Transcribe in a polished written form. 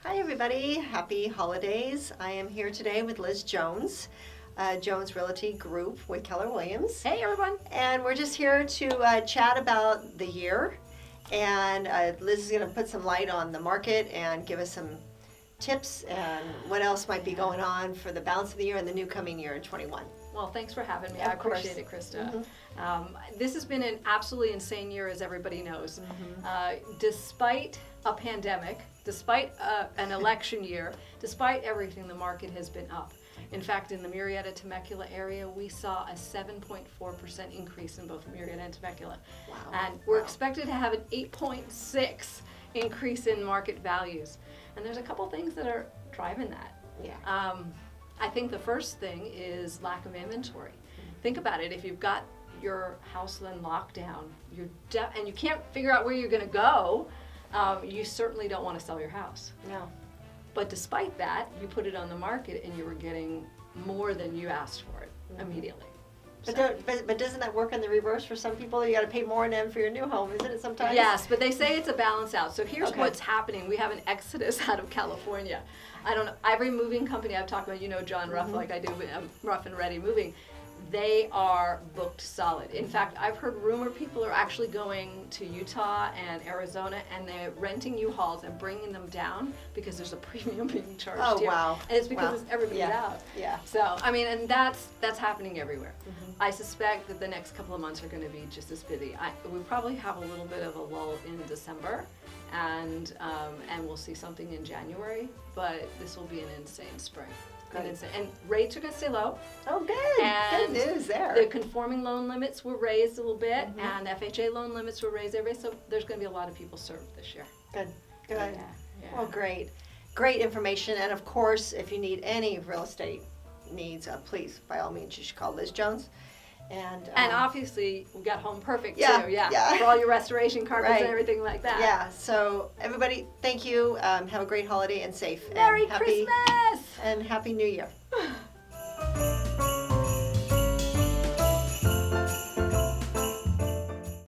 Hi everybody, happy holidays. I am here today with Liz Jones, Jones Realty Group with Keller Williams. Hey everyone. And we're just here to chat about the year. And Liz is going to put some light on the market and give us some tips and what else might be going on for the balance of the year and the new coming year in 21. Well, thanks for having me. Yeah, I of course. appreciate it, Krista. This has been an absolutely insane year, as everybody knows. Despite a pandemic, despite an election year, despite everything, the market has been up. In fact, in the Murrieta Temecula area, we saw a 7.4% increase in both Murrieta and Temecula. Wow. And we're expected to have an 8.6 increase in market values. And there's a couple things that are driving that. Yeah. I think the first thing is lack of inventory. Think about it. If you've got your house in lockdown, and you can't figure out where you're going to go, you certainly don't want to sell your house. No. But despite that, you put it on the market and you were getting more than you asked for it immediately. But doesn't that work in the reverse for some people? You got to pay more than for your new home, isn't it sometimes? Yes, but they say it's a balance out. So here's Okay. what's happening. We have an exodus out of California. I don't know, every moving company I've talked about, you know John Ruff, like I do, Ruff and Ready Moving, they are booked solid. In fact, I've heard rumor people are actually going to Utah and Arizona and they're renting U-Hauls and bringing them down because there's a premium being charged Oh, here. wow. And it's because Wow. everybody's Yeah. out. Yeah. So, I mean, and that's happening everywhere. I suspect that the next couple of months are going to be just as busy. We probably have a little bit of a lull in December, and we'll see something in January, but this will be an insane spring. And rates are going to stay low. Oh, good. And good news there. The conforming loan limits were raised a little bit, and FHA loan limits were raised every, so there's going to be a lot of people served this year. Good. Good. Yeah. Well, great. Great information. And of course, if you need any real estate needs, please, by all means, you should call Liz Jones. And obviously, we got Home Perfect Yeah, too, yeah. for all your restoration carpets Right. and everything like that. yeah, so everybody, thank you. Have a great holiday and safe. Merry and happy, Christmas! And Happy New Year.